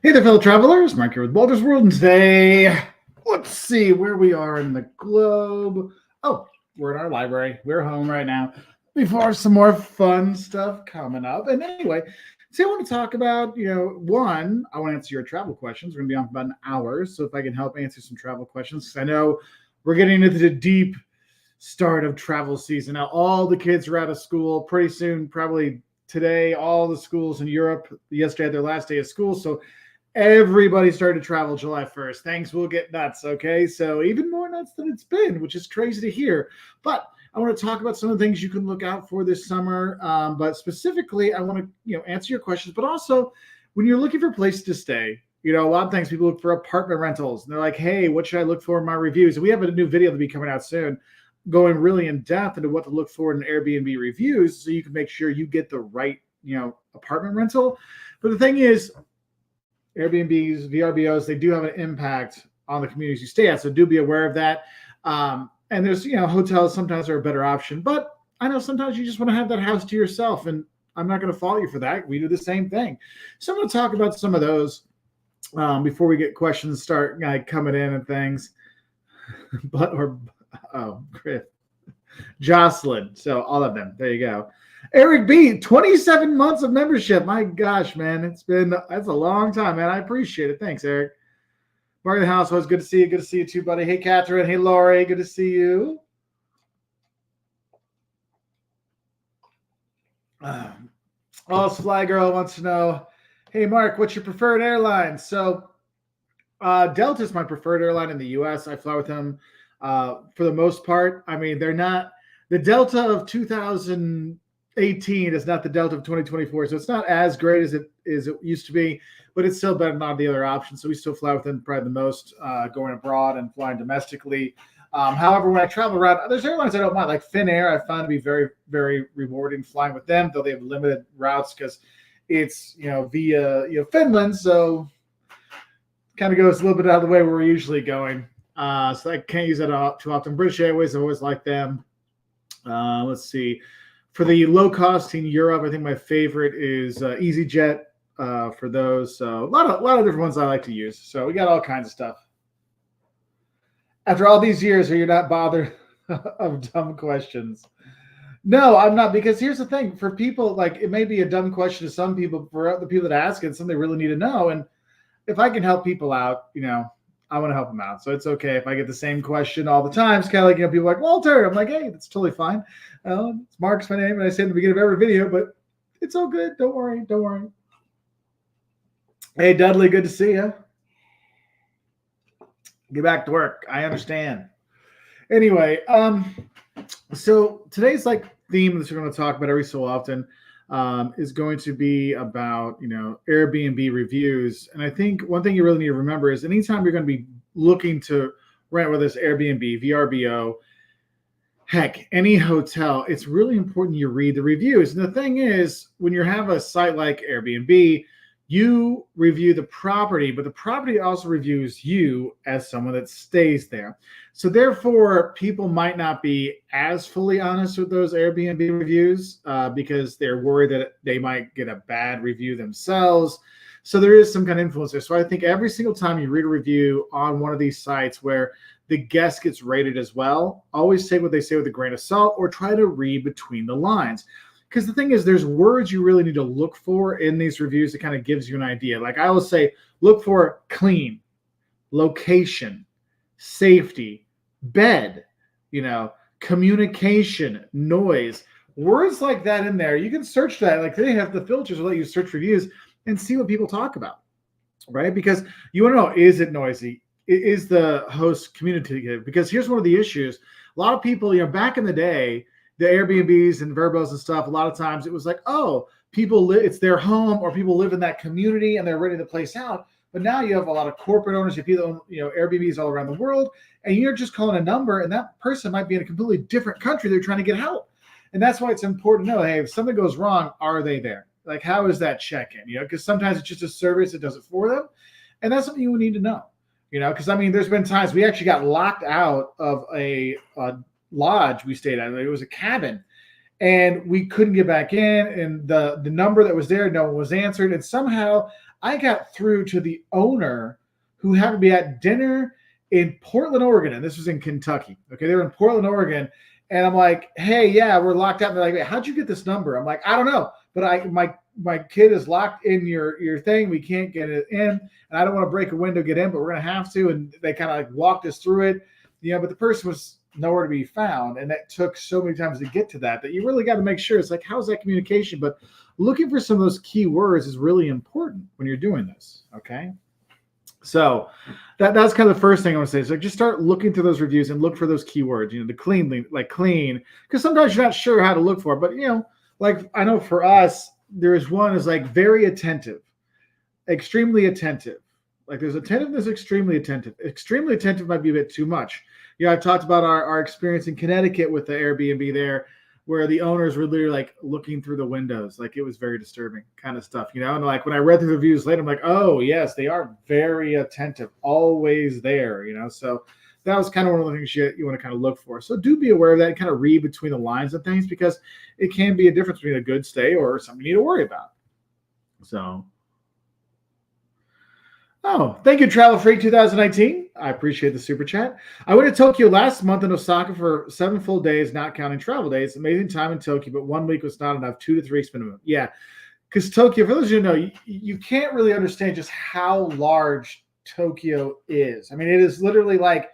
Hey there, fellow travelers. Mark here with Walter's World, and today, let's see where we are in the globe. Oh, we're in our library. We're home right now. Before some more fun stuff coming up. And anyway, today I want to talk about, one, I want to answer your travel questions. We're going to be on for about an hour. So if I can help answer some travel questions, because I know we're getting into the deep start of travel season. Now, all the kids are out of school pretty soon, probably today. All the schools in Europe yesterday had their last day of school. So everybody started to travel July 1st. Things will get nuts, okay? So even more nuts than it's been, which is crazy to hear. But I want to talk about some of the things you can look out for this summer. But specifically, I want to answer your questions. But also, when you're looking for places to stay, a lot of times people look for apartment rentals. And they're like, hey, what should I look for in my reviews? And we have a new video that'll be coming out soon going really in depth into what to look for in Airbnb reviews so you can make sure you get the right, apartment rental. But the thing is, Airbnbs, VRBOs, they do have an impact on the communities you stay at. So do be aware of that. And there's, hotels sometimes are a better option, but I know sometimes you just want to have that house to yourself. And I'm not going to fault you for that. We do the same thing. So I'm going to talk about some of those before we get questions start coming in and things. Chris, Jocelyn. So all of them. There you go. Eric B, 27 months of membership. My gosh, man. That's a long time, man. I appreciate it. Thanks, Eric. Mark in the house, always good to see you. Good to see you too, buddy. Hey, Catherine. Hey, Lori. Good to see you. Fly Girl wants to know, hey, Mark, what's your preferred airline? So Delta is my preferred airline in the U.S. I fly with them for the most part. I mean, they're not the Delta of 2018 is not the Delta of 2024, so it's not as great as it used to be, but it's still better than all the other options. So we still fly with them probably the most going abroad and flying domestically. However, when I travel around, there's airlines I don't mind, like Finnair. I find to be very, very rewarding flying with them, though they have limited routes because it's via Finland, so kind of goes a little bit out of the way where we're usually going. So I can't use that too often. British Airways, I always like them. Let's see. For the low cost in Europe, I think my favorite is EasyJet for those. So a lot of different ones I like to use. So we got all kinds of stuff. After all these years, are you not bothered of dumb questions? No, I'm not, because here's the thing. For people, like, it may be a dumb question to some people. For the people that ask it, something they really need to know. And if I can help people out, I want to help them out. So it's okay if I get the same question all the time. It's kind of like, people are like, Walter. I'm like, hey, that's totally fine. It's Mark's my name, and I say at the beginning of every video, but it's all good. Don't worry. Don't worry. Hey, Dudley, good to see you. Get back to work. I understand. Anyway, so today's theme that we're going to talk about every so often is going to be about, Airbnb reviews. And I think one thing you really need to remember is anytime you're going to be looking to rent, whether it's Airbnb, VRBO, heck, any hotel, it's really important you read the reviews. And the thing is, when you have a site like Airbnb, you review the property, but the property also reviews you as someone that stays there. So therefore, people might not be as fully honest with those Airbnb reviews because they're worried that they might get a bad review themselves. So there is some kind of influence there. So I think every single time you read a review on one of these sites where the guest gets rated as well, always take what they say with a grain of salt or try to read between the lines. Because the thing is, there's words you really need to look for in these reviews that kind of gives you an idea. Like I will say, look for clean, location, safety, bed, communication, noise, words like that in there. You can search that. Like they have the filters that let you search reviews and see what people talk about, right? Because you want to know, is it noisy? Is the host communicative? Because here's one of the issues. A lot of people, back in the day, the Airbnbs and Verbos and stuff, a lot of times it was like, oh, people live, it's their home, or people live in that community and they're renting the place out. But now you have a lot of corporate owners, you people, Airbnbs all around the world, and you're just calling a number, and that person might be in a completely different country. They're trying to get help. And that's why it's important to know, hey, if something goes wrong, are they there? Like, how is that check-in? Because sometimes it's just a service that does it for them. And that's something you would need to know, because there's been times we actually got locked out of a lodge we stayed at. It was a cabin, and we couldn't get back in, and the number that was there, no one was answered, and somehow I got through to the owner who happened to be at dinner in Portland, Oregon, and this was in Kentucky. Okay, they were in Portland, Oregon, and I'm like, "Hey, yeah, we're locked out." And they're like, "How'd you get this number?" I'm like, "I don't know, but my kid is locked in your thing. We can't get it in, and I don't want to break a window, get in, but we're gonna have to." And they kind of like walked us through it, but the person was nowhere to be found, and that took so many times to get to that you really got to make sure. It's like, how's that communication? But looking for some of those key words is really important when you're doing this. Okay. So that's kind of the first thing I want to say. So just start looking through those reviews and look for those keywords, the cleanly, like clean, because sometimes you're not sure how to look for it. But, like I know for us, there's one is like very attentive, extremely attentive. Like there's attentiveness, extremely attentive. Extremely attentive might be a bit too much. I've talked about our experience in Connecticut with the Airbnb there, where the owners were literally like looking through the windows. Like it was very disturbing kind of stuff, And like when I read the reviews later, I'm like, oh yes, they are very attentive, always there, So that was kind of one of the things you want to kind of look for. So do be aware of that and kind of read between the lines of things, because it can be a difference between a good stay or something you need to worry about. So, oh, thank you, Travel Freak 2019. I appreciate the super chat. I went to Tokyo last month in Osaka for 7 full days, not counting travel days. Amazing time in Tokyo, but 1 week was not enough. 2 to 3 weeks minimum. Yeah, because Tokyo, for those of you who know, you can't really understand just how large Tokyo is. I mean, it is literally like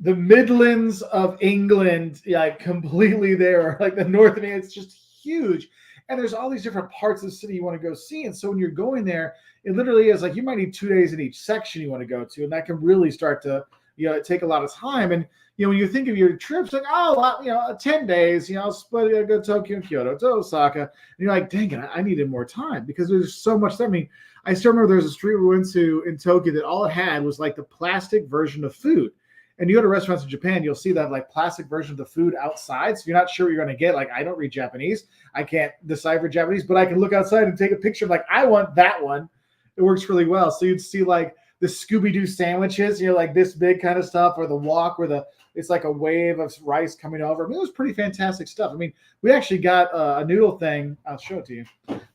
the Midlands of England, completely there, like the north of England. It's just huge. And there's all these different parts of the city you want to go see. And so when you're going there, it literally is like you might need 2 days in each section you want to go to. And that can really start to, take a lot of time. And, when you think of your trips, like, 10 days, I'll split it, go to Tokyo and Kyoto, to Osaka. And you're like, dang it, I needed more time because there's so much. I mean, I still remember there's a street we went to in Tokyo that all it had was like the plastic version of food. And you go to restaurants in Japan, you'll see that like plastic version of the food outside. So you're not sure what you're going to get. Like, I don't read Japanese. I can't decipher Japanese, but I can look outside and take a picture of like, I want that one. It works really well. So you'd see like the Scooby-Doo sandwiches, like this big kind of stuff, or the wok where it's like a wave of rice coming over. I mean, it was pretty fantastic stuff. I mean, we actually got a noodle thing. I'll show it to you.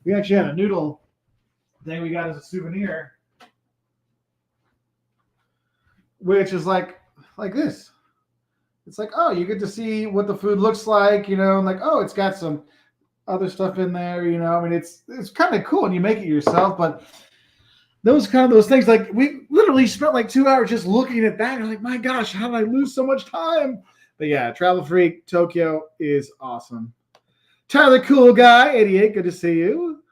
We actually had a noodle thing we got as a souvenir, which is like this. It's like, oh, you get to see what the food looks like, and like, oh, it's got some other stuff in there, I mean, it's kind of cool, and you make it yourself. But those things, like we literally spent like 2 hours just looking at that. And you're like, my gosh, how did I lose so much time? But yeah, Travel Freak Tokyo is awesome. Tyler, cool guy, 88, good to see you.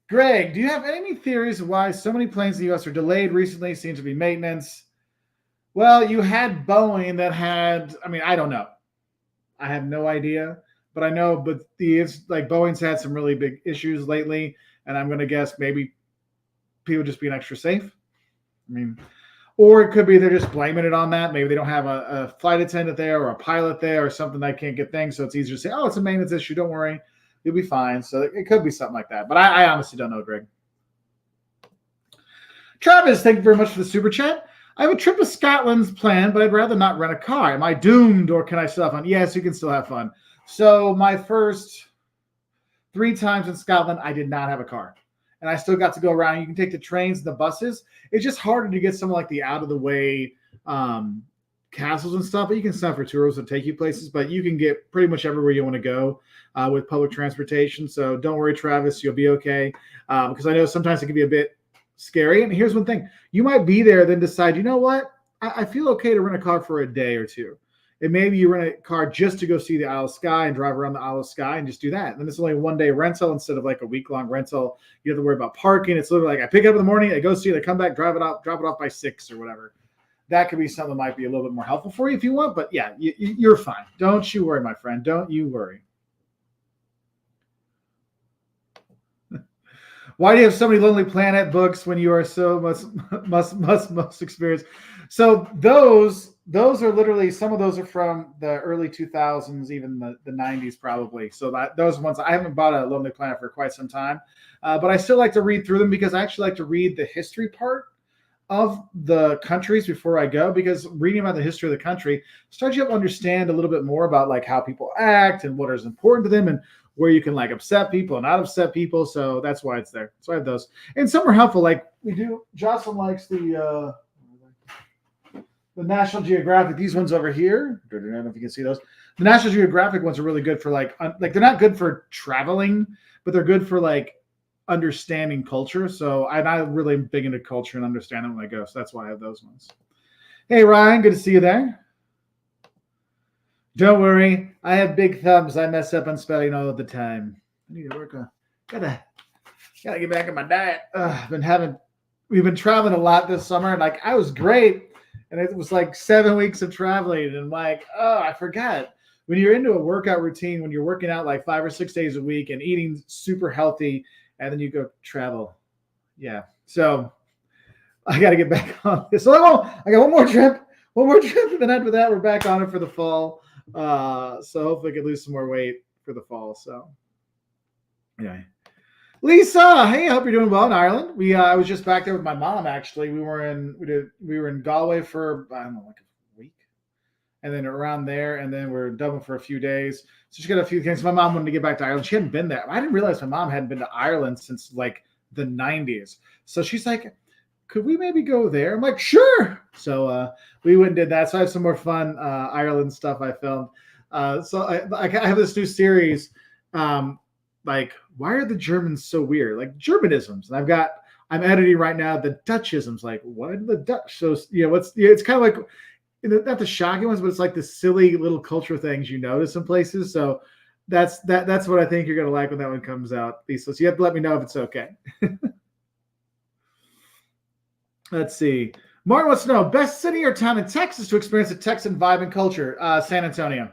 Greg, do you have any theories of why so many planes in the U.S. are delayed recently? Seems to be maintenance. Well, you had Boeing that had, I mean, I don't know. I have no idea. But I know, it's like Boeing's had some really big issues lately, and I'm going to guess maybe people just being extra safe. I mean, or it could be they're just blaming it on that. Maybe they don't have a flight attendant there or a pilot there or something that can't get things, so it's easier to say, oh, it's a maintenance issue, don't worry, you'll be fine. So it could be something like that. But I honestly don't know, Greg. Travis, thank you very much for the super chat. I have a trip to Scotland planned, but I'd rather not rent a car. Am I doomed, or can I still have fun? Yes, you can still have fun. So my first 3 times in Scotland, I did not have a car. And I still got to go around. You can take the trains and the buses. It's just harder to get some like the out-of-the-way castles and stuff. But you can sign for tours that take you places. But you can get pretty much everywhere you want to go with public transportation. So don't worry, Travis. You'll be okay. Because I know sometimes it can be a bit scary. And here's one thing. You might be there, then decide, you know what? I feel okay to rent a car for a day or two. And maybe you rent a car just to go see the Isle of Skye and drive around the Isle of Skye and just do that. And then it's only a 1-day rental instead of like a week-long rental. You have to worry about parking. It's literally like I pick it up in the morning, I go see it, I come back, drop it off by 6 or whatever. That could be something that might be a little bit more helpful for you if you want. But yeah, you're fine. Don't you worry, my friend. Don't you worry. Why do you have so many Lonely Planet books when you are so most experienced? So those are literally, some of those are from the early 2000s, even the 90s probably. So those ones, I haven't bought a Lonely Planet for quite some time, but I still like to read through them because I actually like to read the history part of the countries before I go, because reading about the history of the country starts you to understand a little bit more about like how people act and what is important to them and where you can like upset people and not upset people. So that's why it's there. So I have those, and some are helpful. Like we do. Jocelyn likes the National Geographic. These ones over here. I don't know if you can see those. The National Geographic ones are really good for like they're not good for traveling, but they're good for like understanding culture. So I'm really big into culture and understanding when I go. So that's why I have those ones. Hey Ryan, good to see you there. Don't worry, I have big thumbs. I mess up on spelling all the time. I need to work on. Gotta get back on my diet. We've been traveling a lot this summer, and like I was great, and it was like 7 weeks of traveling, and like I forgot. When you're into a workout routine, when you're working out like 5 or 6 days a week and eating super healthy, and then you go travel, yeah. So I got to get back on this. So I got one more trip, and then after that, we're back on it for the fall. So hopefully I can lose some more weight for the fall. So anyway, Lisa, hey, I hope you're doing well in Ireland. I was just back there with my mom. Actually, we were in Galway for I don't know like a week, and then around there, and then we're in Dublin for a few days. So she got a few things. My mom wanted to get back to Ireland. She hadn't been there. I didn't realize my mom hadn't been to Ireland since like the 90s. So she's like, could we maybe go there? I'm like, sure. So we went and did that. So I have some more fun Ireland stuff I filmed. So I have this new series, like, why are the Germans so weird? Like Germanisms. And I'm editing right now the Dutchisms. Like, what are the Dutch? So, it's kind of like, not the shocking ones, but it's like the silly little cultural things you notice in places. So that's what I think you're going to like when that one comes out, Lisa. So you have to let me know if it's okay. Let's see. Martin wants to know, best city or town in Texas to experience the Texan vibe and culture? San Antonio.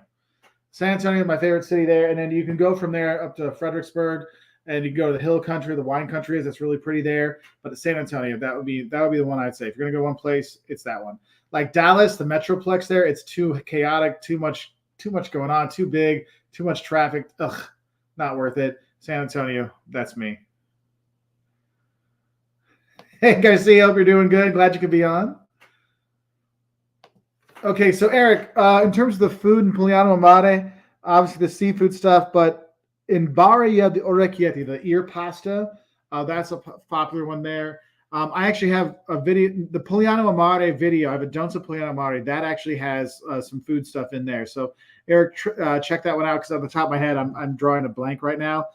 San Antonio is my favorite city there. And then you can go from there up to Fredericksburg, and you can go to the hill country, the wine country. That's really pretty there. But San Antonio, that would be the one I'd say. If you're going to go one place, it's that one. Like Dallas, the Metroplex there, it's too chaotic, too much going on, too big, too much traffic. Ugh, not worth it. San Antonio, that's me. Hey, Garcia, hope you're doing good. Glad you could be on. Okay, so Eric, in terms of the food in Pugliano Mare, obviously the seafood stuff, but in Bari, you have the orecchietti, the ear pasta. That's a popular one there. I actually have a video, the Pugliano Mare video. I have a Don'ts of Pugliano Mare. That actually has some food stuff in there. So, Eric, check that one out, because on the top of my head, I'm drawing a blank right now.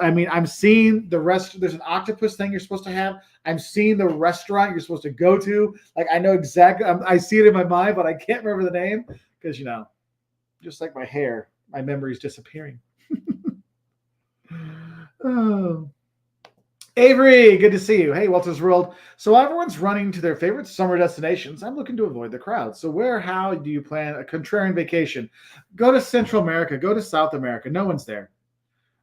I'm seeing the rest. There's an octopus thing you're supposed to have. I'm seeing the restaurant you're supposed to go to. Like, I know exactly. I see it in my mind, but I can't remember the name because, just like my hair, my memory is disappearing. Oh. Avery, good to see you. Hey, Walter's World. So everyone's running to their favorite summer destinations. I'm looking to avoid the crowd. So how do you plan a contrarian vacation? Go to Central America. Go to South America. No one's there.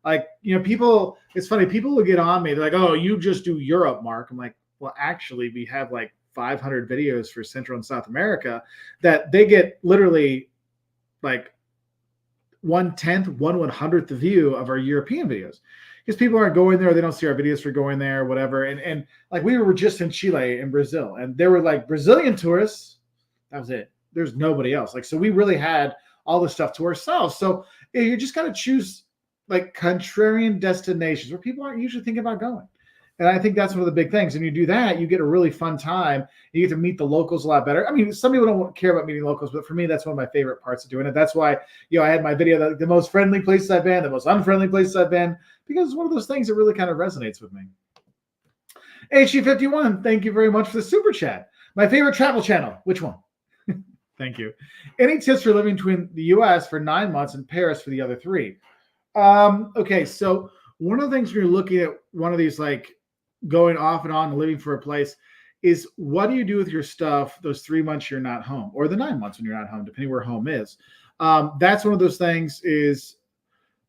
Like, people, it's funny, people will get on me. They're like, oh, you just do Europe, Mark. I'm like, well, actually, we have like 500 videos for Central and South America that they get literally like 1/10, 1/100th the view of our European videos. Because people aren't going there, they don't see our videos for going there, whatever. And like, we were just in Chile and Brazil, and there were like Brazilian tourists. That was it. There's nobody else. Like, so we really had all this stuff to ourselves. So you just got to choose like contrarian destinations where people aren't usually thinking about going. And I think that's one of the big things. And you do that, you get a really fun time. You get to meet the locals a lot better. I mean, some people don't care about meeting locals, but for me, that's one of my favorite parts of doing it. That's why, I had my video, the most friendly places I've been, the most unfriendly places I've been, because it's one of those things that really kind of resonates with me. HG51, thank you very much for the super chat. My favorite travel channel, which one? Thank you. Any tips for living between the U.S. for 9 months and Paris for the other 3? Okay, so one of the things when you're looking at one of these, like going off and on and living for a place, is what do you do with your stuff those 3 months you're not home, or the 9 months when you're not home, depending where home is. That's one of those things, is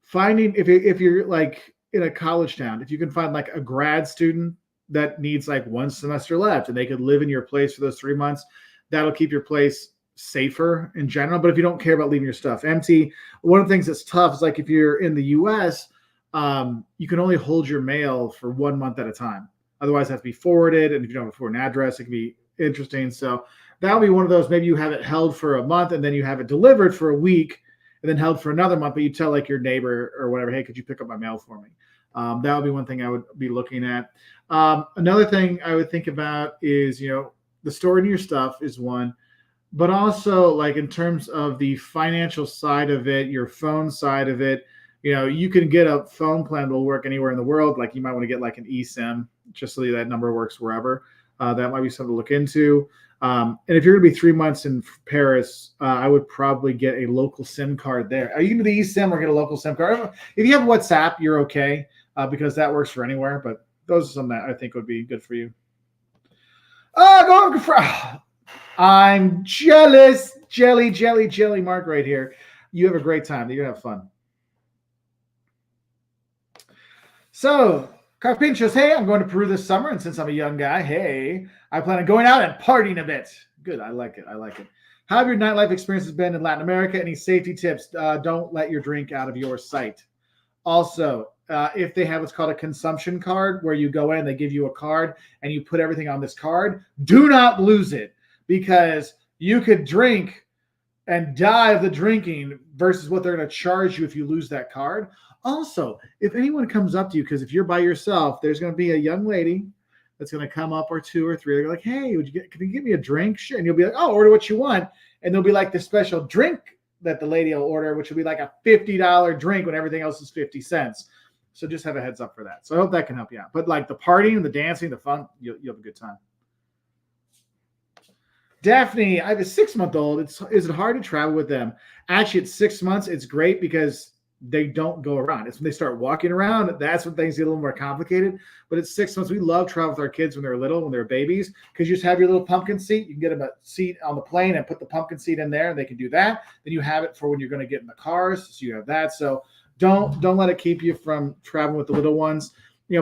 finding, if you're like in a college town, if you can find like a grad student that needs like 1 semester left and they could live in your place for those 3 months, that'll keep your place safer in general. But if you don't care about leaving your stuff empty, one of the things that's tough is like if you're in the US, you can only hold your mail for 1 month at a time. Otherwise, it has to be forwarded. And if you don't have a foreign address, it can be interesting. So that'll be one of those. Maybe you have it held for a month and then you have it delivered for a week. And and then held for another month, but you tell like your neighbor or whatever, hey, could you pick up my mail for me? That would be one thing I would be looking at. Another thing I would think about is, the storing your stuff is one, but also like in terms of the financial side of it, your phone side of it, you can get a phone plan that will work anywhere in the world. Like you might want to get like an eSIM just so that number works wherever. That might be something to look into. And if you're going to be 3 months in Paris, I would probably get a local SIM card there. Are you going to do the eSIM or get a local SIM card? If you have WhatsApp, you're okay because that works for anywhere. But those are some that I think would be good for you. I'm jealous. Jelly, Mark right here. You have a great time. You're going to have fun. So, Carpinchos, hey, I'm going to Peru this summer, and since I'm a young guy, hey, I plan on going out and partying a bit. Good, I like it. How have your nightlife experiences been in Latin America? Any safety tips? Don't let your drink out of your sight. Also, if they have what's called a consumption card, where you go in, they give you a card, and you put everything on this card, do not lose it, because you could drink and die of the drinking versus what they're going to charge you if you lose that card. Also, if anyone comes up to you, because if you're by yourself, there's going to be a young lady that's going to come up, or two or three. They're like, hey, can you give me a drink? Sure. And you'll be like, oh, order what you want. And there'll be like the special drink that the lady will order, which will be like a $50 drink when everything else is 50 cents. So just have a heads up for that. So I hope that can help you out. But like the partying, the dancing, the fun, you'll have a good time. Daphne, I have a 6-month-old. Is it hard to travel with them? Actually, at 6 months, it's great because they don't go around. It's when they start walking around, that's when things get a little more complicated. But at 6 months, we love traveling with our kids when they're little, when they're babies, because you just have your little pumpkin seat. You can get them a seat on the plane and put the pumpkin seat in there, and they can do that. Then you have it for when you're going to get in the cars, so you have that. So don't let it keep you from traveling with the little ones.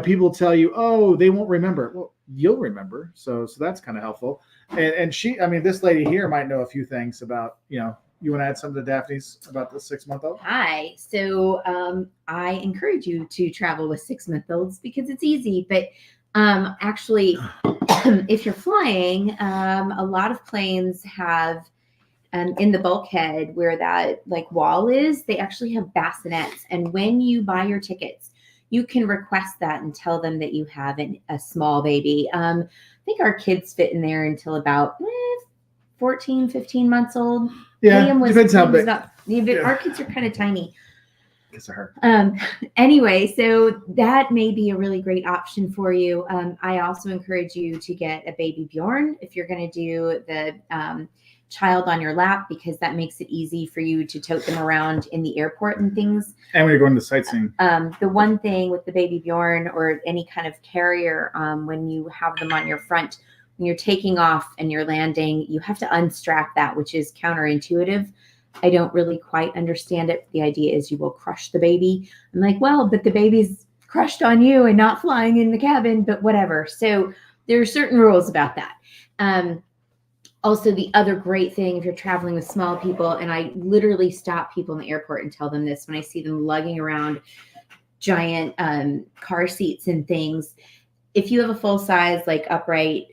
People tell you, oh, they won't remember. Well, you'll remember. So that's kind of helpful. And this lady here might know a few things about, you want to add something to Daphne's about the 6-month-old? Hi. So I encourage you to travel with 6-month-olds because it's easy. But actually, if you're flying, a lot of planes have in the bulkhead where that like wall is, they actually have bassinets. And when you buy your tickets, you can request that and tell them that you have a small baby. I think our kids fit in there until about 14, 15 months old. Yeah, depends how big. Our kids are kind of tiny. Because of her. Anyway, so that may be a really great option for you. I also encourage you to get a baby Bjorn if you're going to do the child on your lap, because that makes it easy for you to tote them around in the airport and things. And when you're going to sightseeing. The one thing with the baby Bjorn or any kind of carrier, when you have them on your front, when you're taking off and you're landing, you have to unstrap that, which is counterintuitive. I don't really quite understand it. The idea is you will crush the baby. I'm like, well, but the baby's crushed on you and not flying in the cabin, but whatever. So there are certain rules about that. Also, the other great thing, if you're traveling with small people, and I literally stop people in the airport and tell them this when I see them lugging around giant car seats and things. If you have a full size, like upright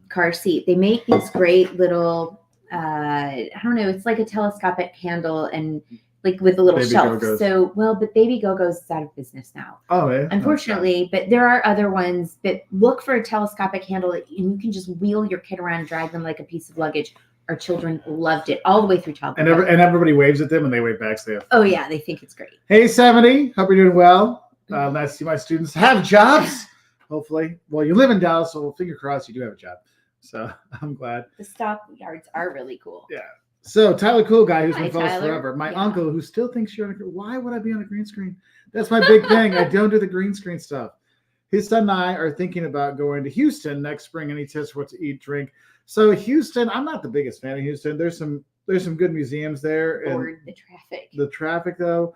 car seat, they make these great little, I don't know, it's like a telescopic handle and like with a little Baby shelf. Go-Go's. So, but Baby Go-Go's is out of business now. Oh, yeah. Unfortunately, but there are other ones. But look for a telescopic handle and you can just wheel your kid around, drag them like a piece of luggage. Our children loved it all the way through childhood. And everybody waves at them and they wave back. So oh, yeah, they think it's great. Hey, 70. Hope you're doing well. Nice to see my students have jobs. Hopefully. Well, you live in Dallas, so finger crossed you do have a job. So I'm glad. The stockyards are really cool. Yeah. So Tyler Cool Guy, who's Hi, been following us Tyler. forever. My uncle, who still thinks you're on a green. Why would I be on a green screen? That's my big thing. I don't do the green screen stuff. His son and I are thinking about going to Houston next spring, and he tests what to eat, drink. So Houston, I'm not the biggest fan of Houston. There's some good museums there. Bored the traffic. The traffic, though.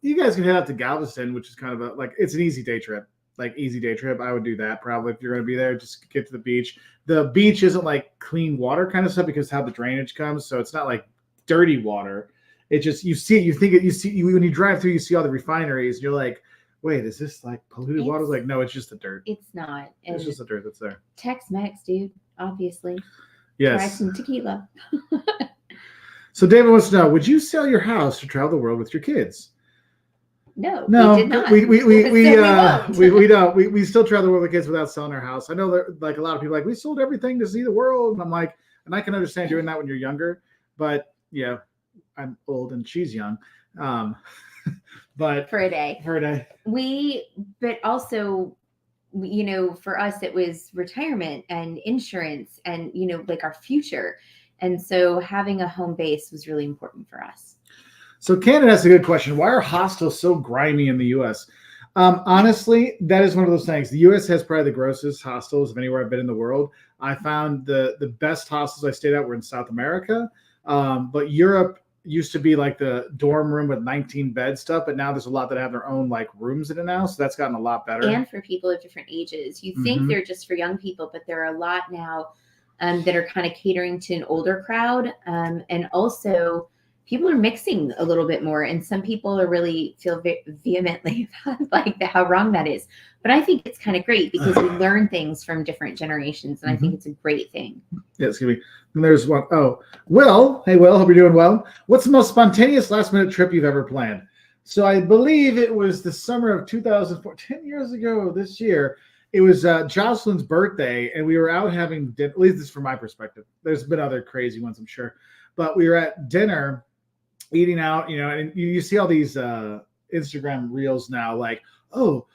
You guys can head out to Galveston, which is kind of it's an easy day trip. Like easy day trip. I would do that probably if you're going to be there. Just get to the beach. The beach isn't like clean water kind of stuff because how the drainage comes. So it's not like dirty water. It just, you see when you drive through, you see all the refineries and you're like, wait, is this like polluted water? Like, no, it's just the dirt. It's not. And it's just the dirt that's there. Tex-Mex, dude, obviously. Yes. Try some tequila. So David wants to know: would you sell your house to travel the world with your kids? No, No, we did not. we don't. We still travel the world with kids without selling our house. I know that like a lot of people like we sold everything to see the world. And I'm like, and I can understand doing that when you're younger, but yeah, I'm old and she's young. Um, but For a day. But also, for us, it was retirement and insurance and, like our future. And so having a home base was really important for us. So Canada has a good question. Why are hostels so grimy in the U.S.? Honestly, that is one of those things. The U.S. has probably the grossest hostels of anywhere I've been in the world. I found the best hostels I stayed at were in South America. But Europe used to be like the dorm room with 19 bed stuff, but now there's a lot that have their own like rooms in it now. So that's gotten a lot better. And for people of different ages. You think they're just for young people, but there are a lot now that are kind of catering to an older crowd. And also people are mixing a little bit more, and some people are really feel vehemently about like how wrong that is. But I think it's kind of great because we learn things from different generations, and I think it's a great thing. Yeah, excuse me. And there's one. Oh, Will. Hey, Will. Hope you're doing well. What's the most spontaneous last-minute trip you've ever planned? So I believe it was the summer of 2004, 10 years ago this year. It was Jocelyn's birthday, and we were out having dinner. At least this is from my perspective. There's been other crazy ones, I'm sure. But we were at dinner, eating out, and you see all these Instagram reels now, like, oh,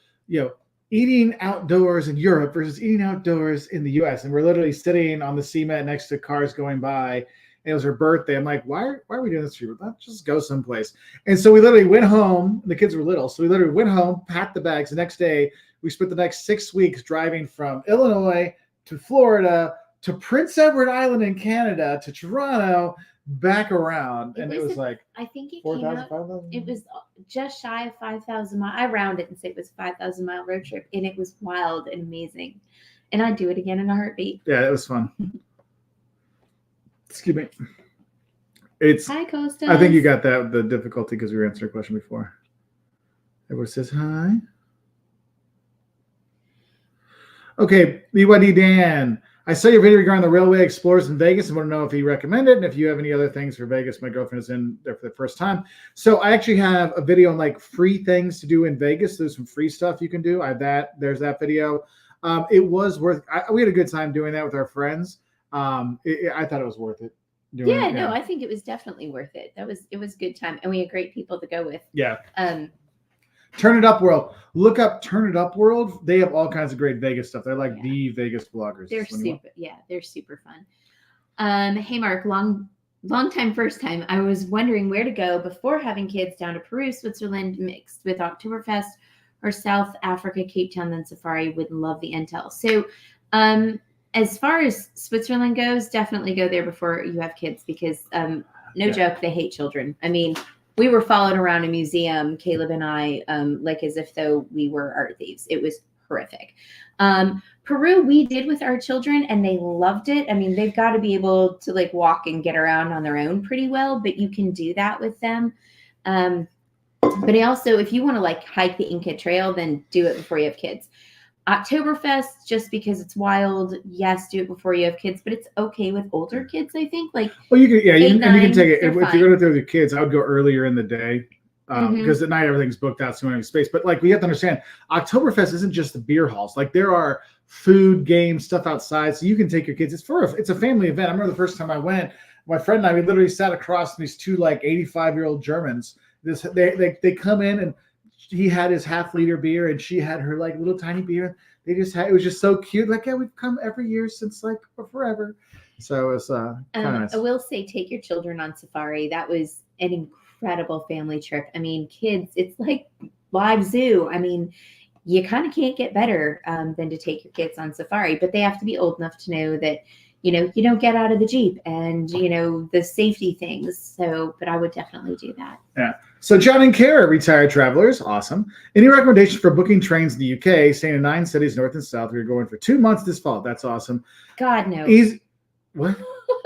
eating outdoors in Europe versus eating outdoors in the US. And we're literally sitting on the cement next to cars going by. And it was her birthday. I'm like, why are we doing this for you? Let's just go someplace. And so we literally went home. The kids were little. So we literally went home, packed the bags. The next day, we spent the next 6 weeks driving from Illinois to Florida to Prince Edward Island in Canada to Toronto, back around. And it was like, I think it 4,000, came out, it was just shy of 5,000 miles. I round it and say it was a 5,000-mile road trip, and it was wild and amazing. And I'd do it again in a heartbeat. Yeah, it was fun. Excuse me. Hi, Costa. I think you got the difficulty because we were answering a question before. Everyone says hi. Okay, BYD Dan. I saw your video regarding the Railway Explorers in Vegas and want to know if you recommend it and if you have any other things for Vegas. My girlfriend is in there for the first time. So I actually have a video on like free things to do in Vegas. There's some free stuff you can do. I have that. There's that video. It was worth we had a good time doing that with our friends. I thought it was worth it. No, I think it was definitely worth it. It was a good time. And we had great people to go with. Yeah. Turn It Up World. Look up Turn It Up World. They have all kinds of great Vegas stuff. They're like the Vegas bloggers. They're super. Yeah, they're super fun. Hey, Mark, long time, first time. I was wondering where to go before having kids down to Peru, Switzerland, mixed with Oktoberfest, or South Africa, Cape Town, then Safari. Would love the intel. So, as far as Switzerland goes, definitely go there before you have kids because, no joke, they hate children. I mean, we were followed around a museum, Caleb and I, like as if though we were art thieves. It was horrific. Peru, we did with our children and they loved it. I mean, they've got to be able to like walk and get around on their own pretty well, but you can do that with them. But also, if you want to like hike the Inca Trail, then do it before you have kids. Oktoberfest, just because it's wild, yes, do it before you have kids, but it's okay with older kids, I think. Like, well, you can, you can take it. If you're going to do it with your kids, I would go earlier in the day because at night everything's booked out, so we don't have space. But like, we have to understand, Oktoberfest isn't just the beer halls. Like, there are food, games, stuff outside, so you can take your kids. It's a family event. I remember the first time I went, my friend and I, we literally sat across these two like 85-year-old Germans. They come in and he had his half-liter beer and she had her like little tiny beer. It was just so cute. Like, yeah, we've come every year since like forever. So it was kind of nice. I will say, take your children on safari. That was an incredible family trip. I mean, kids, it's like live zoo. I mean, you kind of can't get better than to take your kids on safari, but they have to be old enough to know that, you don't get out of the Jeep and, the safety things. So, but I would definitely do that. Yeah. So John and Kara, retired travelers. Awesome. Any recommendations for booking trains in the UK, staying in 9 cities, north and south? We're going for 2 months this fall. That's awesome. God, no. What?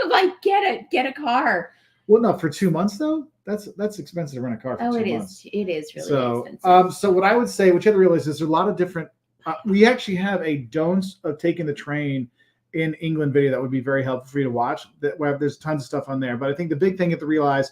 Like, get a car. Well, no, for 2 months though, that's expensive to rent a car for 2 months. It is really expensive. So what I would say, which you have to realize is there's a lot of different, we actually have a don'ts of taking the train in England video that would be very helpful for you to watch. There's tons of stuff on there. But I think the big thing you have to realize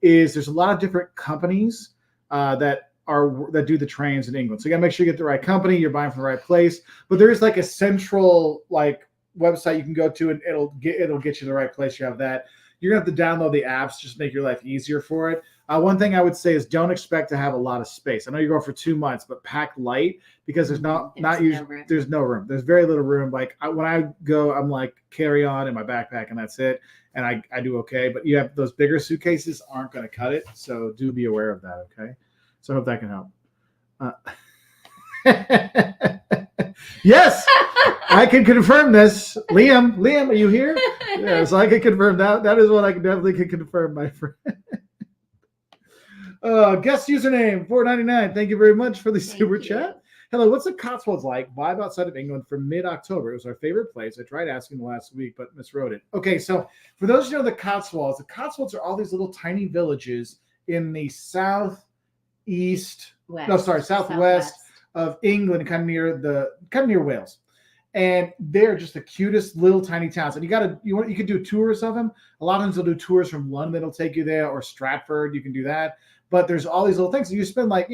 is there's a lot of different companies that do the trains in England. So you got to make sure you get the right company, you're buying from the right place. But there is like a central like website you can go to, and it'll get you to the right place. You have that. You're gonna have to download the apps, just make your life easier for it. One thing I would say is don't expect to have a lot of space. I know you're going for 2 months, but pack light because there's not usually there's no room. There's very little room. Like when I go, I'm like carry on in my backpack and that's it. And I do okay. But you have those bigger suitcases aren't going to cut it. So do be aware of that. Okay. So I hope that can help. Yes, I can confirm this. Liam, are you here? Yeah, so I can confirm that. That is what I can confirm, my friend. Guest username $4.99. Thank you very much for the super chat. Hello, what's the Cotswolds like? Vibe outside of England for mid-October. It was our favorite place. I tried asking the last week, but miswrote it. Okay, so for those who know the Cotswolds are all these little tiny villages in the southwest of England, kind of near Wales. And they're just the cutest little tiny towns. And you could do tours of them. A lot of times they'll do tours from London that'll take you there, or Stratford. You can do that. But there's all these little things. So you spend like,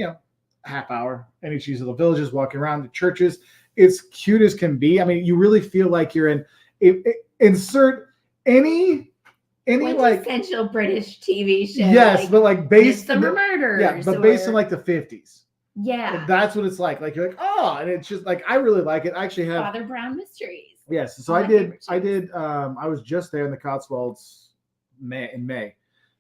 half hour in each of these little villages, walking around the churches. It's cute as can be. I mean, you really feel like you're in insert any like essential British TV show. Yes, like, but like based on murders. Yeah, but based on like the 50s. Yeah. And that's what it's like. Like you're like, oh, and it's just like I really like it. I actually have Father Brown Mysteries. Yes. So I was just there in the Cotswolds in May.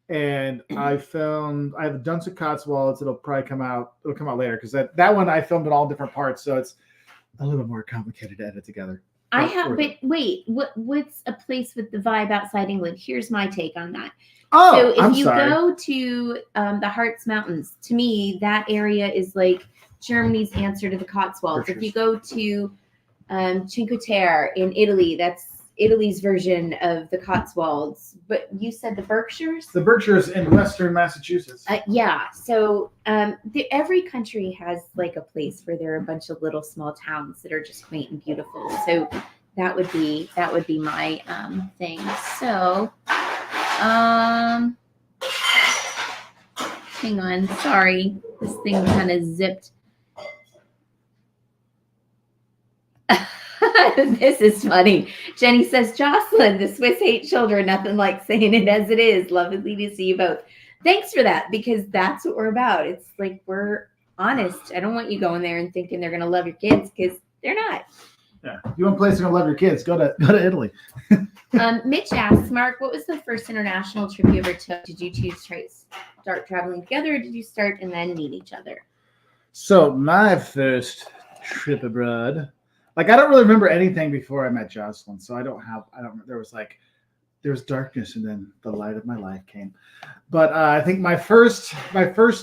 And I've done some Cotswolds. It'll probably come out later because that one I filmed in all different parts, so it's a little bit more complicated to edit together. But wait, what's a place with the vibe outside England? Here's my take on that. Oh, so if you go to the Harz Mountains, to me that area is like Germany's answer to the Cotswolds. If you go to Cinque Terre in Italy, that's Italy's version of the Cotswolds. But you said the Berkshires? The Berkshires in western Massachusetts. Yeah. So every country has like a place where there are a bunch of little small towns that are just quaint and beautiful. So that would be my thing. So hang on. Sorry. This thing kind of zipped. This is funny. Jenny says, Jocelyn, the Swiss hate children. Nothing like saying it as it is. Lovely to see you both. Thanks for that, because that's what we're about. It's like we're honest. I don't want you going there and thinking they're going to love your kids, because they're not. Yeah. You want a place to go love your kids, go to Italy. Mitch asks, Mark, what was the first international trip you ever took? Did you two start traveling together, or did you start and then meet each other? So my first trip abroad, like I don't really remember anything before I met Jocelyn. So there was darkness and then the light of my life came. But I think my first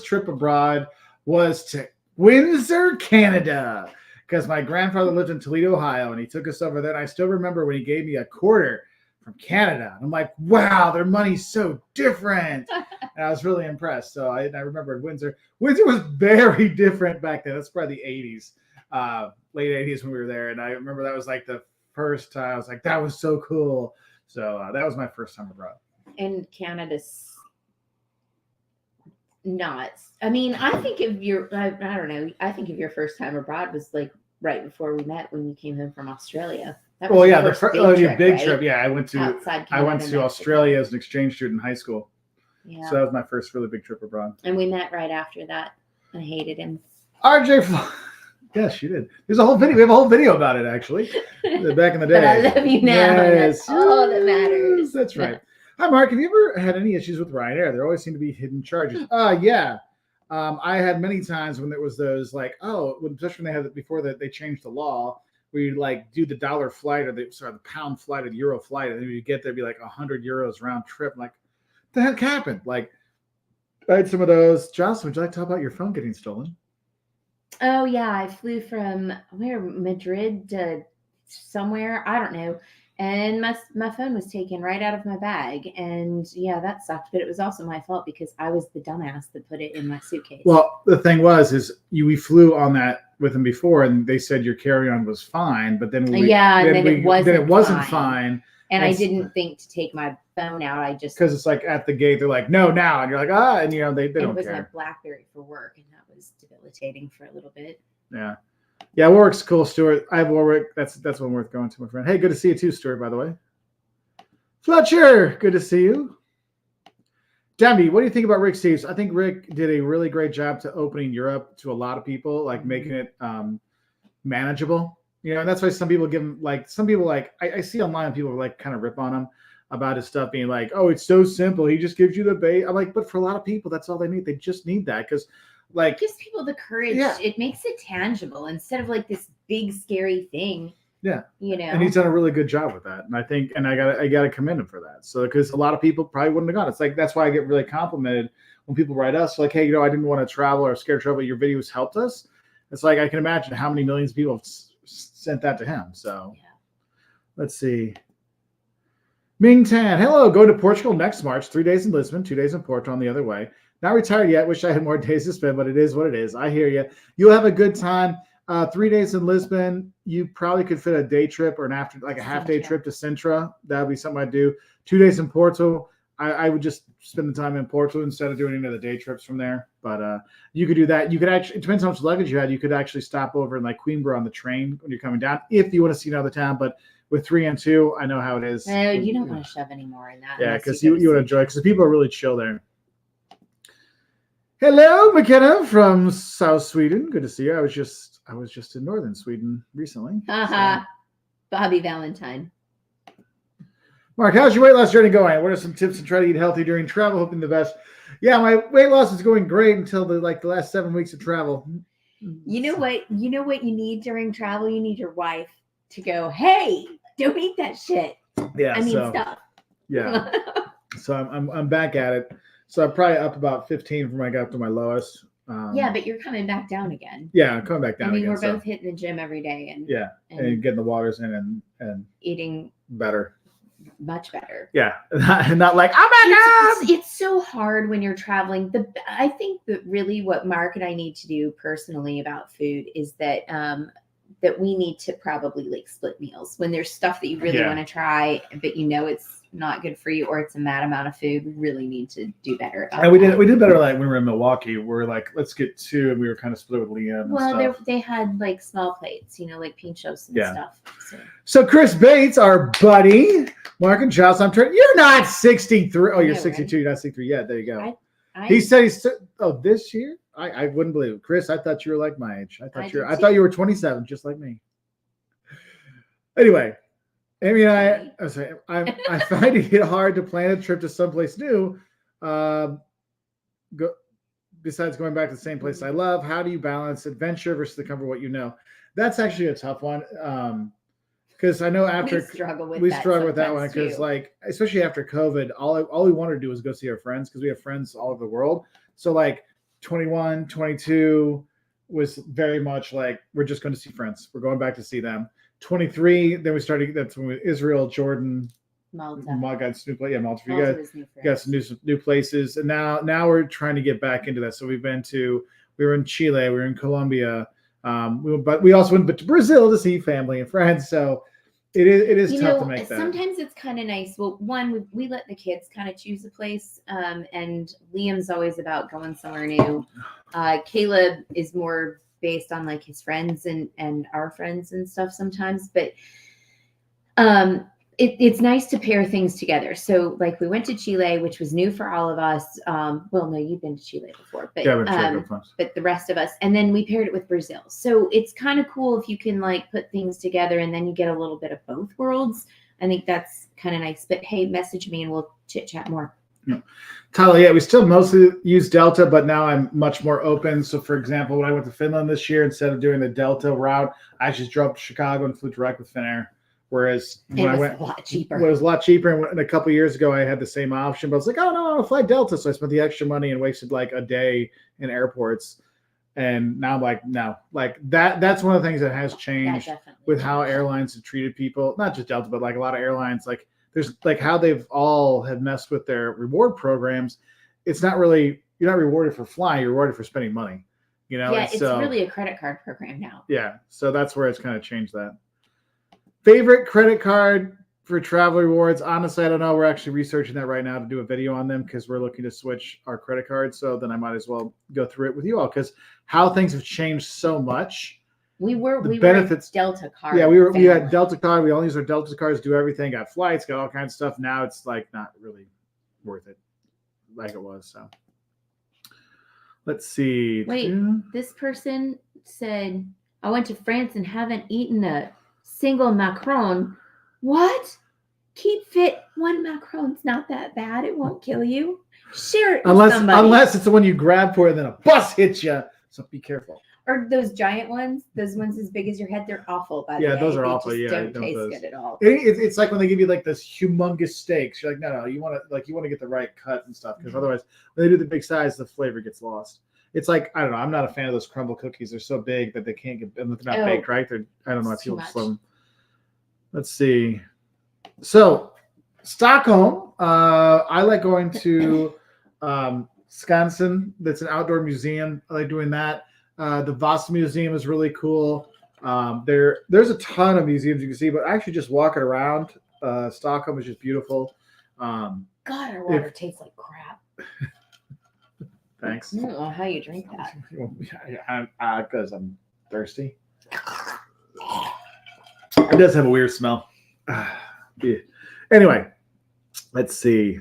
trip abroad was to Windsor, Canada, because my grandfather lived in Toledo, Ohio, and he took us over there. And I still remember when he gave me a quarter from Canada. I'm like, wow, their money's so different. And I was really impressed. So I remember Windsor. Windsor was very different back then. That's probably the 80s. Late 80s when we were there, and I remember that was like the first time I was like, that was so cool. So that was my first time abroad. And Canada's nuts. I mean, I think if I don't know, I think if your first time abroad was like right before we met when you came home from Australia. That was big trip. Yeah, I went to Australia as an exchange student in high school. Yeah. So that was my first really big trip abroad. And we met right after that. I hated him. RJ. Yes, you did. There's a whole video. We have a whole video about it, actually. Back in the day. But I love you now. Yes. That's all that matters. That's right. Hi, Mark. Have you ever had any issues with Ryanair? There always seem to be hidden charges. Yeah. I had many times when there was those like, especially when they had it before that they changed the law, where you like do the dollar flight or the pound flight or the euro flight, and then you get there, be like €100 round trip. I'm like, what the heck happened? Like, I had some of those. Jocelyn, would you like to talk about your phone getting stolen? Oh, yeah. I flew from Madrid to somewhere. I don't know. and my phone was taken right out of my bag, and yeah, that sucked. But it was also my fault because I was the dumbass that put it in my suitcase. Well, the thing is we flew on that with them before, and they said your carry-on was fine, but then it wasn't fine. And I didn't think to take my phone out. I just because it's like at the gate they're like no now, and you're like ah, and they don't care. It was my BlackBerry for work, and that was debilitating for a little bit. Yeah. Yeah, Warwick's cool, Stuart. I have Warwick. That's one worth going to, my friend. Hey, good to see you too, Stuart, by the way. Fletcher, good to see you. Demi, what do you think about Rick Steves? I think Rick did a really great job to opening Europe to a lot of people, like making it manageable. And that's why some people give him I see online people like kind of rip on him about his stuff being like, oh, it's so simple. He just gives you the bait. I'm like, but for a lot of people, that's all they need. They just need that because it gives people the courage. Yeah. It makes it tangible instead of like this big scary thing. Yeah. And he's done a really good job with that. And I think, and I gotta commend him for that. So because a lot of people probably wouldn't have gone. It's like that's why I get really complimented when people write us like, hey, I didn't want to travel or scared to travel. Your videos helped us. It's like I can imagine how many millions of people have sent that to him. So let's see. Ming Tan, hello. Go to Portugal next March. 3 days in Lisbon, 2 days in Porto on the other way. Not retired yet. Wish I had more days to spend, but it is what it is. I hear you. You'll have a good time. 3 days in Lisbon. You probably could fit a day trip or a half-day trip to Sintra. That would be something I'd do. 2 days in Porto. I would just spend the time in Porto instead of doing any of the day trips from there. But you could do that. You could actually, it depends how much luggage you had. You could actually stop over in Queenborough on the train when you're coming down if you want to see another town. But with 3 and 2, I know how it is. No, you don't want to shove any more in that. Yeah, because you would enjoy it because people are really chill there. Hello, McKenna from South Sweden. Good to see you. I was just in northern Sweden recently. Bobby Valentine. Mark, how's your weight loss journey going? What are some tips to try to eat healthy during travel? Hoping the best. Yeah, my weight loss is going great until the last 7 weeks of travel. You know what you need during travel? You need your wife to go, hey, don't eat that shit. Yeah, stuff. Yeah. So I'm back at it. So I'm probably up about 15 from when I got up to my lowest. Yeah, but you're coming back down again. Yeah, I'm coming back down again. We're both hitting the gym every day and getting the waters in and eating better. Much better. Yeah. Not like, oh my God. It's so hard when you're traveling. I think that really what Mark and I need to do personally about food is that that we need to probably split meals when there's stuff that you really want to try, but it's not good for you or it's a mad amount of food. We really need to do better. And we did better when we were in Milwaukee. We're like, let's get 2, and we were kind of split with Liam. Well, they had small plates, like pinchos and stuff. So Chris Bates, our buddy, Mark and Joss, you're not 63. Oh, you're 62. Right? You're not 63 yet. There you go. He said this year. I wouldn't believe it. Chris, I thought you were like my age. I thought you were 27, just like me. Anyway, Amy and I find it hard to plan a trip to someplace new. Besides going back to the same place I love, how do you balance adventure versus the comfort of what you know? That's actually a tough one. Because I know after we struggle with that one because especially after COVID, all we wanted to do was go see our friends because we have friends all over the world. So 21, 22 was very much we're just going to see friends. We're going back to see them. 23, then we started. That's when Israel, Jordan, Malta. Got some new places. Yeah, Malta. You got some new places, and now we're trying to get back into that. So we were in Chile, we were in Colombia. But we also went to Brazil to see family and friends. So it is tough to make that. Sometimes it's kind of nice. Well, one, we let the kids kind of choose a place, and Liam's always about going somewhere new. Caleb is more based on his friends and our friends and stuff sometimes, but it's nice to pair things together. So we went to Chile, which was new for all of us. Well, no, you've been to Chile before, but but the rest of us, and then we paired it with Brazil. So it's kind of cool if you can put things together and then you get a little bit of both worlds. I think that's kind of nice. But hey, message me and we'll chit chat more. Yeah. Tyler, we still mostly use Delta, but now I'm much more open. So, for example, when I went to Finland this year, instead of doing the Delta route, I just drove to Chicago and flew direct with Finnair. Whereas when I went, a lot cheaper. It was a lot cheaper. And a couple of years ago, I had the same option, but I was like, oh no, I'll fly Delta. So I spent the extra money and wasted a day in airports. And now I'm no, that's one of the things that has changed. with how airlines have treated people, not just Delta, but like a lot of airlines, like there's like how they've all have messed with their reward programs. It's not really, you're not rewarded for flying, you're rewarded for spending money, you know? Yeah, And it's so, really a credit card program now. yeah. So that's where it's kind of changed that. Favorite credit card for travel rewards? Honestly, I don't know. We're actually researching that right now to do a video on them because we're looking to switch our credit cards. So then I might as well go through it with you all because how things have changed so much. We were benefits- a Delta card. Yeah, we had family. Delta card. We all use our Delta cards, do everything, got flights, got all kinds of stuff. Now it's like not really worth it like it was. So let's see. Wait, this person said, I went to France and haven't eaten a single macaron. What? Keep fit. One macaron's not that bad. It won't kill you. Share it with somebody. Unless it's the one you grab for and then a bus hits you. So be careful. Or those giant ones, those ones as big as your head, they're awful. By the way, those are they awful. just Yeah, don't taste good at all. It's like when they give you like this humongous steaks. You're like, no, you want to get the right cut and stuff because otherwise, when they do the big size, the flavor gets lost. It's like I don't know. I'm not a fan of those crumble cookies. They're so big that they can't get. They're not baked right. I don't know. I feel slow. Let's see. So Stockholm. I like going to Skansen. That's an outdoor museum. I like doing that. The Vasa Museum is really cool. There's a ton of museums you can see, but actually just walking around Stockholm is just beautiful. God, our water tastes like crap. Thanks. I don't know how you drink that. Because I'm thirsty. It does have a weird smell. Yeah. Anyway, let's see.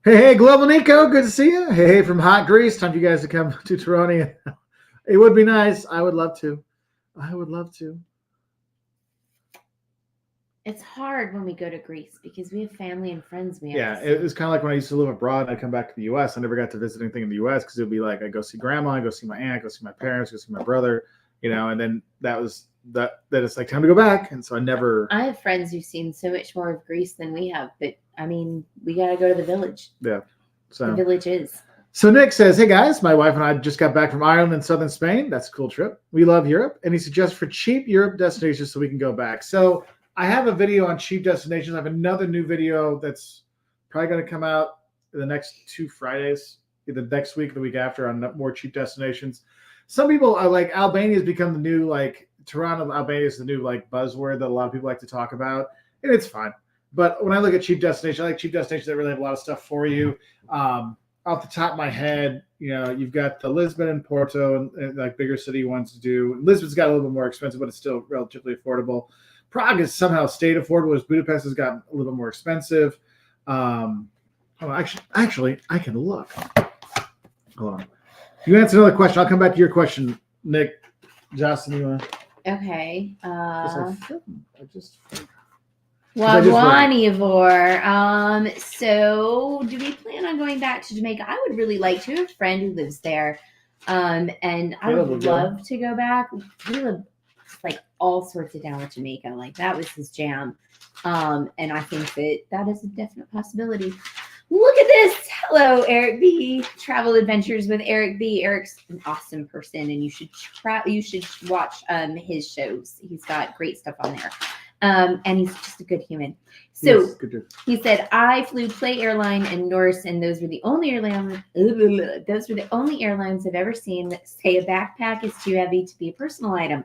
Hey, Global Nico, good to see you. Hey, from Hot Greece, time for you guys to come to Toronto. It would be nice. I would love to. It's hard when we go to Greece because we have family and friends. It was kind of like when I used to live abroad and I come back to the U.S. I never got to visit anything in the U.S. because it would be like I go see grandma, I go see my aunt, I go see my parents, go see my brother, and then that it's like time to go back. And so I have friends who've seen so much more of Greece than we have, but I mean, we got to go to the village. Yeah. So the village is. So Nick says, hey guys, my wife and I just got back from Ireland and southern Spain. That's a cool trip. We love Europe. And he suggests for cheap Europe destinations so we can go back. So I have a video on cheap destinations. I have another new video that's probably going to come out in the next 2 Fridays, either next week or the week after on more cheap destinations. Some people are like, Albania has become the new, like, Toronto, Albania is the new, like, buzzword that a lot of people like to talk about. And it's fine. But when I look at cheap destinations, I like cheap destinations that really have a lot of stuff for you. Off the top of my head, you've got the Lisbon and Porto and like bigger city ones to do. Lisbon's got a little bit more expensive, but it's still relatively affordable. Prague has somehow stayed affordable, whereas Budapest has gotten a little bit more expensive. Actually, I can look. Hold on. You answer another question. I'll come back to your question, Nick. Justin, you want to? Okay. Wagwanivore. So do we plan on going back to Jamaica? I would really like to. I have a friend who lives there. And I would love to go back. He lived like all sorts of down with Jamaica. Like that was his jam. And I think that is a definite possibility. Look at this. Hello, Eric B. Travel Adventures with Eric B. Eric's an awesome person, and you should watch his shows. He's got great stuff on there. And he's just a good human. So he said, I flew Play Airline and Norse, and those were the only airlines I've ever seen that say a backpack is too heavy to be a personal item.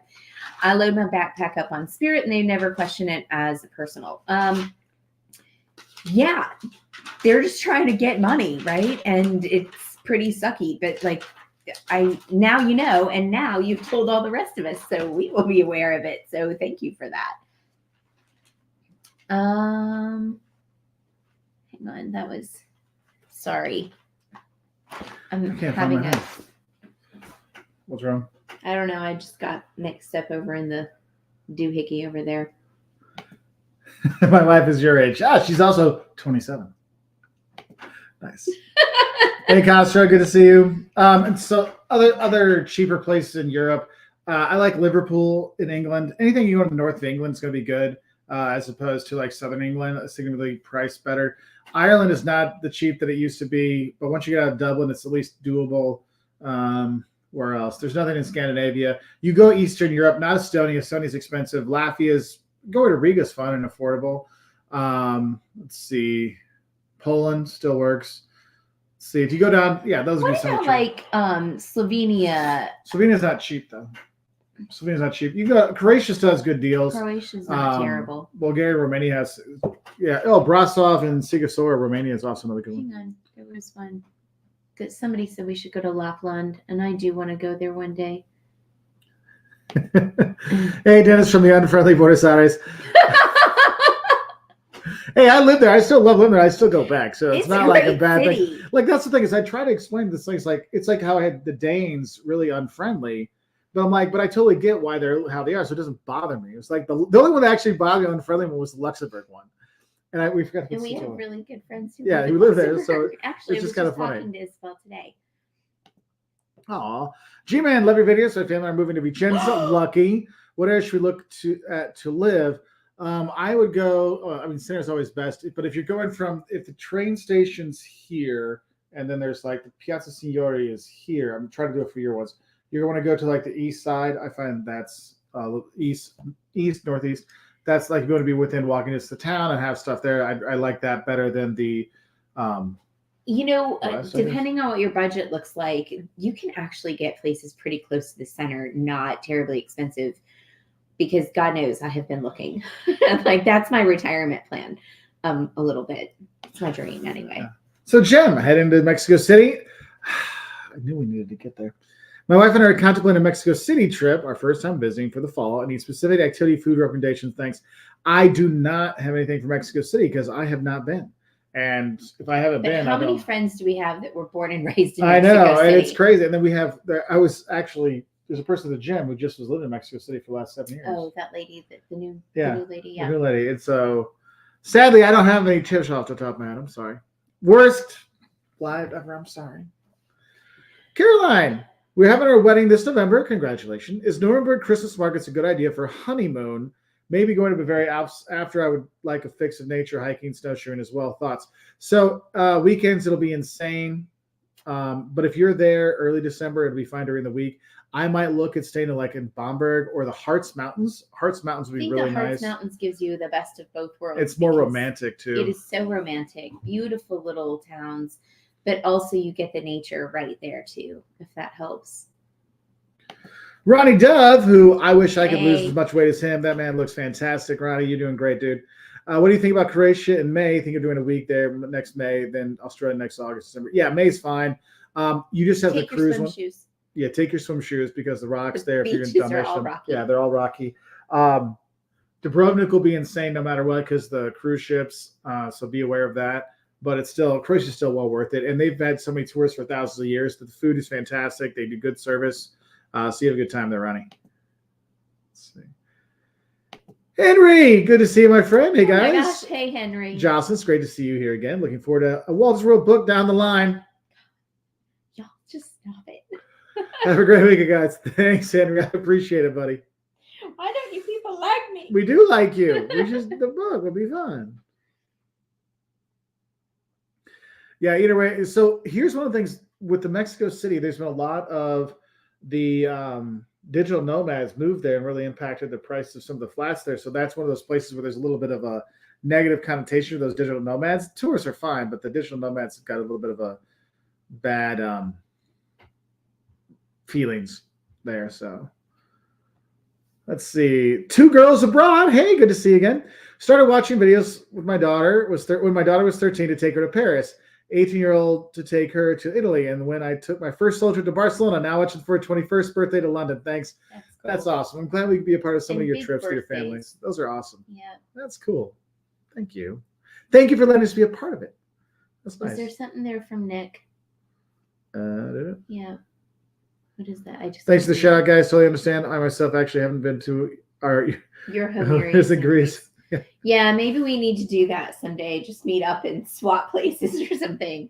I load my backpack up on Spirit, and they never question it as a personal. Yeah, they're just trying to get money, right? And it's pretty sucky, but like now you know, and now you've told all the rest of us, so we will be aware of it. So thank you for that. Hang on, sorry. I'm having What's wrong? I don't know. I just got mixed up over in the doohickey over there. My wife is your age. She's also 27. Nice. Hey, Castro, good to see you. And so other cheaper places in Europe. I like Liverpool in England. Anything you go to the north of England is going to be good. As opposed to like southern England, significantly priced better. Ireland is not the cheap that it used to be, but once you get out of Dublin, it's at least doable. Where else? There's nothing in Scandinavia. You go Eastern Europe, not Estonia. Estonia's expensive. Latvia's going to Riga's fun and affordable. Let's see. Poland still works. Let's see if you go down, yeah, those would be What some about like Slovenia? Slovenia's not cheap though. Slovenia's not cheap. You go Croatia still has good deals. Croatia's not terrible. Bulgaria, Romania has, yeah. Oh, Brasov and Sigosora, Romania is also another good one. Hang on, there was one. Somebody said we should go to Lapland, and I do want to go there one day. Hey, Dennis from the unfriendly Buenos Aires. Hey, I live there. I still love living there. I still go back, so it's not like a bad thing. Like that's the thing is, I try to explain this thing. It's like how I had the Danes really unfriendly, but I'm like, but I totally get why they're how they are, so it doesn't bother me. It's like the only one that actually bothered me unfriendly one was the Luxembourg one, and we forgot. And we have really good friends who who live there. So actually, it's just kind of funny. Talking to Isabel today. Aw, G-Man, love your videos. So family are moving to Vicenza. Lucky. What else should we look to live? I would go. I mean, center's always best, but if you're going from if the train station's here, and then there's like the Piazza Signori is here. I'm trying to do it for your ones. You're going to go to like the east side. I find that's east, northeast. That's like you want to be within walking distance of the town and have stuff there. I like that better than the. Depending on what your budget looks like, you can actually get places pretty close to the center, not terribly expensive. Because God knows I have been looking. Like that's my retirement plan. A little bit. It's my dream anyway. Yeah. So Jem, heading to Mexico City. I knew we needed to get there. My wife and I are contemplating a Mexico City trip, our first time visiting for the fall. I need specific activity, food recommendations. Thanks. I do not have anything for Mexico City because I have not been. And if I haven't been, how many friends do we have that were born and raised in I Mexico know, City? and it's crazy. And then we have. There's a person at the gym who just was living in Mexico City for the last 7 years. Oh, that lady, the new lady, yeah. The new lady. And so, sadly, I don't have any tips off the top of my head. I'm sorry. Worst live ever. I'm sorry. Caroline, we're having our wedding this November. Congratulations. Is Nuremberg Christmas markets a good idea for honeymoon? Maybe going to Bavaria after. I would like a fix of nature, hiking, snowshoeing as well. Thoughts? So, weekends, it'll be insane. But if you're there early December, it'll be fine during the week. I might look at staying in Bamberg or the Harz Mountains. Harz Mountains would be really nice. Harz Mountains gives you the best of both worlds. It's more romantic too. It is so romantic. Beautiful little towns, but also you get the nature right there too, if that helps. Ronnie Dove, who I wish I could lose as much weight as him. That man looks fantastic. Ronnie, you're doing great, dude. What do you think about Croatia in May? I think you're doing a week there next May, then Australia next August, December. Yeah, May's fine. You just have Take the cruise your one. Shoes. Yeah, take your swim shoes because the rocks there. If you're Beaches going to are all rocky. yeah, they're all rocky. Dubrovnik will be insane no matter what because the cruise ships. So be aware of that. But it's still Croatia's still well worth it, and they've had so many tours for thousands of years. But the food is fantastic. They do good service. So you have a good time there, Ronnie. Let's see. Henry, good to see you, my friend. Hey guys. Oh my gosh, hey Henry. Jocelyn, it's great to see you here again. Looking forward to a Walter's World book down the line. Y'all just stop it. Have a great weekend, guys. Thanks, Henry. I appreciate it, buddy. Why don't you people like me? We do like you. The book will be fun. Yeah, either way. So here's one of the things with the Mexico City, there's been a lot of the digital nomads moved there and really impacted the price of some of the flats there. So that's one of those places where there's a little bit of a negative connotation of those digital nomads. Tourists are fine, but the digital nomads have got a little bit of a bad feelings there. So let's see. Two girls abroad. Hey, good to see you again. Started watching videos with my daughter. When my daughter was 13 to take her to Paris. 18-year-old to take her to Italy. And when I took my first solo trip to Barcelona, now watching for her 21st birthday to London. Thanks. That's awesome. I'm glad we could be a part of some of your trips with your families. Those are awesome. Yeah. That's cool. Thank you. Thank you for letting us be a part of it. That's nice. Is there something there from Nick? Yeah. What is that? Thanks for the shout out, guys. Totally understand. I myself actually haven't been to your home areas in Greece. Yeah, maybe we need to do that someday. Just meet up and swap places or something.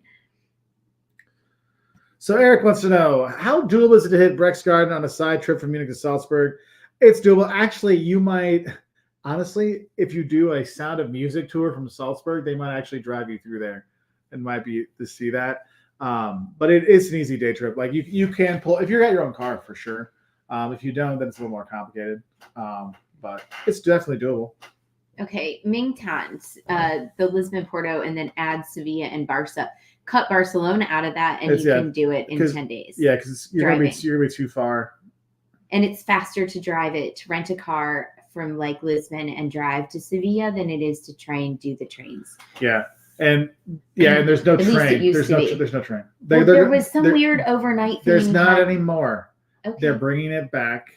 So Eric wants to know, how doable is it to hit Brexgarden on a side trip from Munich to Salzburg? It's doable. Actually, you might, honestly, if you do a Sound of Music tour from Salzburg, they might actually drive you through there and might be to see that. But it's an easy day trip. Like you can pull if you got your own car for sure. If you don't, then it's a little more complicated. But it's definitely doable. Okay, Mingtans, the Lisbon, Porto, and then add Sevilla and Barca. Cut Barcelona out of that, and you can do it in 10 days. Yeah, because you're gonna be too far. And it's faster to drive it, to rent a car from like Lisbon and drive to Sevilla than it is to try and do the trains. Yeah. And there's no train. There's no train. There was some weird overnight thing. There's not anymore. Okay. They're bringing it back.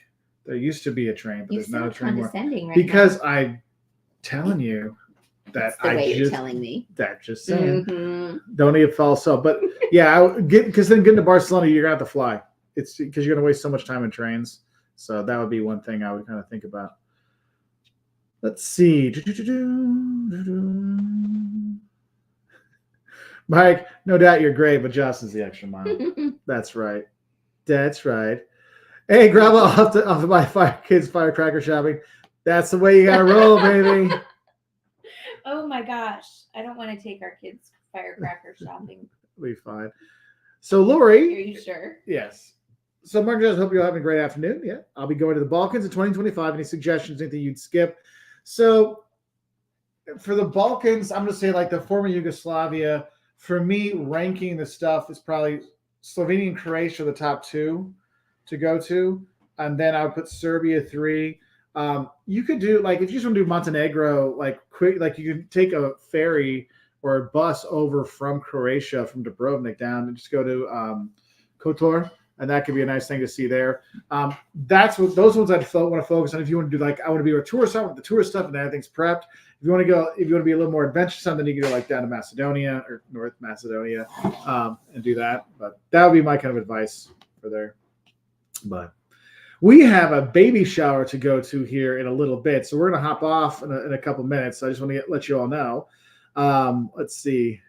There used to be a train, but there's not a train anymore. Right because now. I'm telling you that you're telling me. That just saying. Mm-hmm. Don't need to fall so. But yeah, because then getting to Barcelona, you're gonna have to fly. It's because you're gonna waste so much time in trains. So that would be one thing I would kind of think about. Let's see. Mike, no doubt you're great, but Joss is the extra mile. That's right. That's right. Hey, grab off of my kids' firecracker shopping. That's the way you gotta roll, baby. Oh my gosh. I don't want to take our kids firecracker shopping. We'll be fine. So Lori. Are you sure? Yes. So Mark, I hope you're having a great afternoon. Yeah. I'll be going to the Balkans in 2025. Any suggestions, anything you'd skip? So for the Balkans, I'm gonna say like the former Yugoslavia. For me, ranking the stuff is probably Slovenia and Croatia, the top two to go to. And then I would put Serbia 3. You could do like if you just want to do Montenegro, like quick, like you can take a ferry or a bus over from Croatia from Dubrovnik down and just go to Kotor, and that could be a nice thing to see there. That's what those ones I'd want to focus on. If you want to do like I want to be a tourist with the tourist stuff and everything's prepped. If you want to be a little more adventurous, then you can go like down to Macedonia or North Macedonia and do that. But that would be my kind of advice for there. But we have a baby shower to go to here in a little bit, so we're going to hop off in a couple minutes. So I just want to let you all know. Let's see.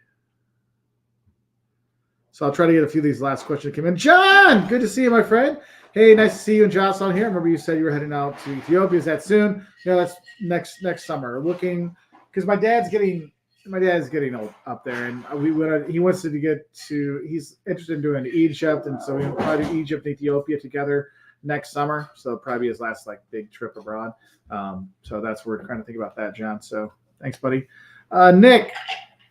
So I'll try to get a few of these last questions that came in. John, good to see you, my friend. Hey, nice to see you and Jocelyn here. I remember you said you were heading out to Ethiopia. Is that soon? No, that's next summer. Looking because my dad's getting old up there, and he wants to get to. He's interested in doing Egypt, and so we'll probably do Egypt and Ethiopia together next summer. So it'll probably be his last like big trip abroad. So that's where we're trying to think about that, John. So thanks, buddy. Nick,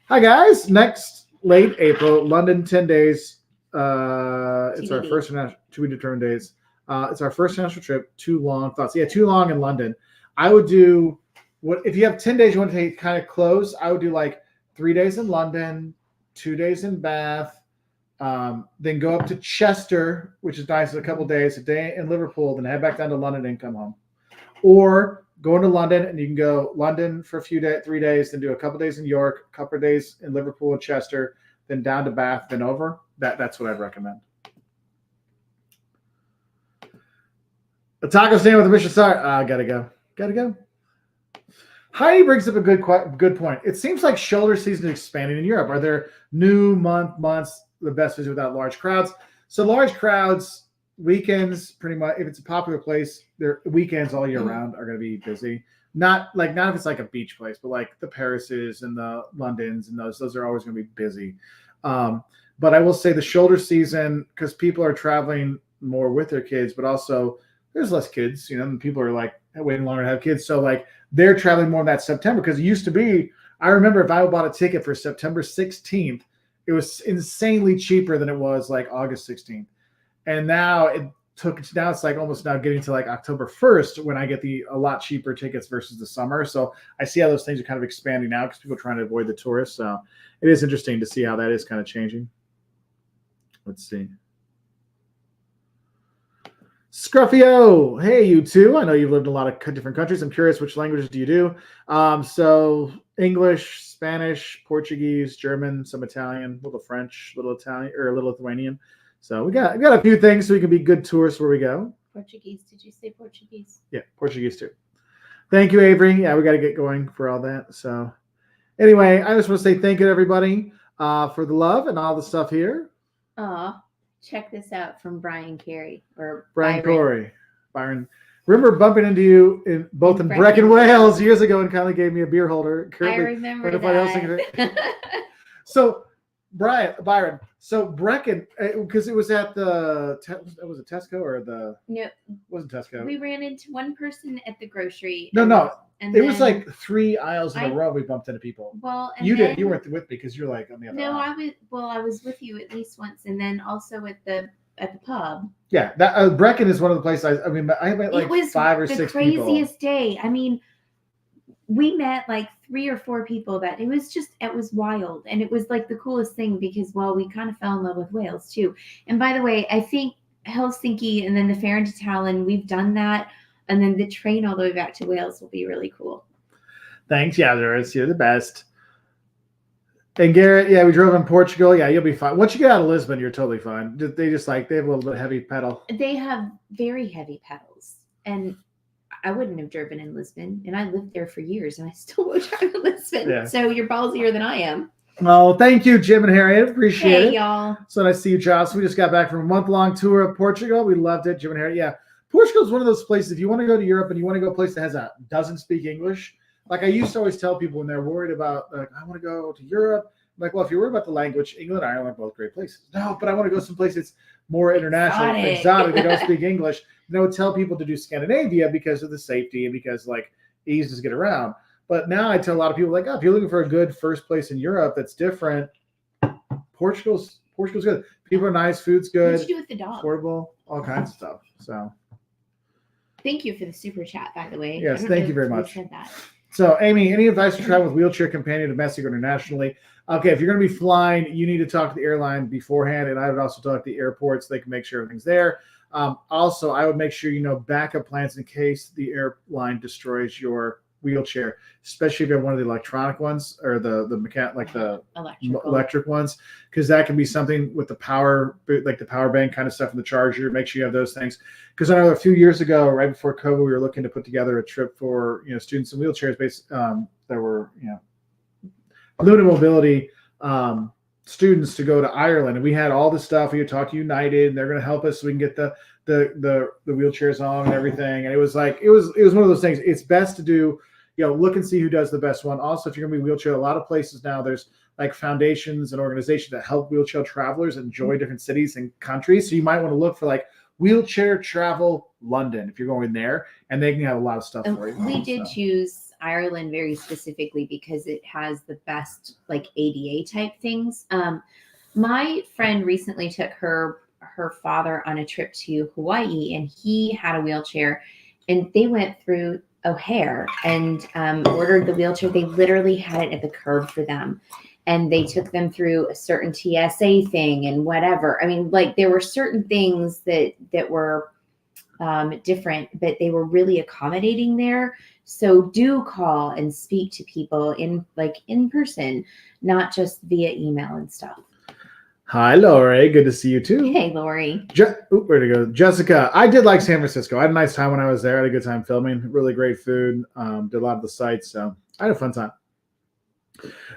hi guys. Next late April, London 10 days. It's our first to be determined days. It's our first national trip. Too long thoughts. Yeah, too long in London. I would do what if you have 10 days you want to take kind of close. I would do like 3 days in London, 2 days in Bath, then go up to Chester, which is nice, a couple days, a day in Liverpool, then head back down to London and come home. Or go into London and you can go London for a few days, 3 days, then do a couple days in York, a couple of days in Liverpool and Chester, then down to Bath, then over. That's what I'd recommend. A taco stand with a Michelin star. Gotta go. Heidi brings up a good point. It seems like shoulder season is expanding in Europe. Are there new months the best visit without large crowds? So large crowds, weekends, pretty much. If it's a popular place, their weekends all year round are going to be busy. Not if it's like a beach place, but like the Parises and the Londons and those are always going to be busy. But I will say the shoulder season, because people are traveling more with their kids, but also there's less kids, and people are like waiting longer to have kids. So like they're traveling more in that September, because it used to be, I remember if I bought a ticket for September 16th, it was insanely cheaper than it was like August 16th. And now it's like almost now getting to like October 1st when I get a lot cheaper tickets versus the summer. So I see how those things are kind of expanding now because people are trying to avoid the tourists. So it is interesting to see how that is kind of changing. Let's see. Scruffio, hey, you too. I know you've lived in a lot of different countries. I'm curious, which languages do you do? So English, Spanish, Portuguese, German, some Italian, a little French, a little Italian, or a little Lithuanian. So we got a few things so we can be good tourists where we go. Portuguese. Did you say Portuguese? Yeah, Portuguese too. Thank you, Avery. Yeah, we got to get going for all that. So anyway, I just want to say thank you to everybody for the love and all the stuff here. Check this out from Brian Carey or Brian Corey. Byron. Remember bumping into you in Brecon, Wales years ago and kind of gave me a beer holder. I remember that. So Byron. So Brecken, because it was at was it Tesco or No, wasn't Tesco? we ran into one person at the grocery. No. And It was then- like 3 aisles in a row we bumped into people. Well, and You then, didn't. You weren't with me because you're like on the other No, aisle. I was with you at least once, and then also at the pub. Yeah, that Brecken is one of the places. I met like It was 5 or the 6 people. craziest day. I mean, we met like 3 or 4 people that it was wild, and it was like the coolest thing because we kind of fell in love with Wales too. And by the way, I think Helsinki and then the ferry to Tallinn, we've done that, and then the train all the way back to Wales will be really cool. Thanks, Yazarus. You're the best. And Garrett, yeah, we drove in Portugal. Yeah, you'll be fine. Once you get out of Lisbon, you're totally fine. They have a little bit heavy pedal. They have very heavy pedals, and I wouldn't have driven in Lisbon, and I lived there for years, and I still won't drive in Lisbon. Yeah. So you're ballsier than I am. Well, thank you, Jim and Harriet. Appreciate it. Y'all. So nice to see you, Josh. We just got back from a month-long tour of Portugal. We loved it, Jim and Harriet. Yeah, Portugal is one of those places. If you want to go to Europe and you want to go a place that doesn't speak English, like I used to always tell people when they're worried about, like, I want to go to Europe. I'm like, well, if you're worried about the language, England and Ireland are both great places. No, but I want to go someplace that's more international, exotic. They don't speak English. And I would tell people to do Scandinavia because of the safety and because like ease to get around. But now I tell a lot of people like, if you're looking for a good first place in Europe that's different, Portugal's good. People are nice, food's good. What did you do with the dog? Affordable, all kinds of stuff. So thank you for the super chat, by the way. Yes, thank you very much. Said that. So, Amy, any advice to travel with wheelchair companion, domestic or internationally? Okay, if you're going to be flying, you need to talk to the airline beforehand, and I would also talk to the airports. They can make sure everything's there. Also, I would make sure you know backup plans in case the airline destroys your wheelchair, especially if you have one of the electronic ones or the electric ones, because that can be something with the power, like the power bank kind of stuff in the charger. Make sure you have those things. Because I know a few years ago, right before COVID, we were looking to put together a trip for students in wheelchairs that were limited mobility students to go to Ireland, and we had all the stuff. We had talked to United, and they're going to help us so we can get the wheelchairs on and everything. And it was one of those things. It's best to do, look and see who does the best one. Also, if you're going to be wheelchair, a lot of places now there's like foundations and organizations that help wheelchair travelers enjoy different cities and countries. So you might want to look for like Wheelchair Travel London if you're going there, and they can have a lot of stuff for you. We did choose Ireland very specifically because it has the best like ADA type things. My friend recently took her father on a trip to Hawaii, and he had a wheelchair, and they went through O'Hare and ordered the wheelchair. They literally had it at the curb for them, and they took them through a certain TSA thing and whatever. I mean, like there were certain things that were different, but they were really accommodating there. So do call and speak to people in person, not just via email and stuff. Hi, Lori. Good to see you too. Hey, Lori. Where'd it go? Jessica. I did like San Francisco. I had a nice time when I was there. I had a good time filming. Really great food. Did a lot of the sites. So I had a fun time.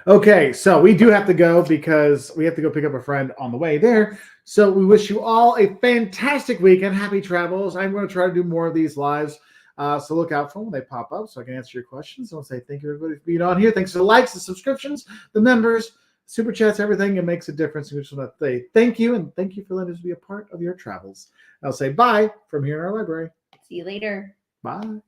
Okay, so we do have to go because we have to go pick up a friend on the way there. So we wish you all a fantastic weekend. Happy travels. I'm going to try to do more of these lives. So look out for them when they pop up so I can answer your questions. I want to say thank you, everybody, for being on here. Thanks for the likes, the subscriptions, the members, super chats, everything. It makes a difference. We just want to say thank you, and thank you for letting us be a part of your travels. I'll say bye from here in our library. See you later. Bye.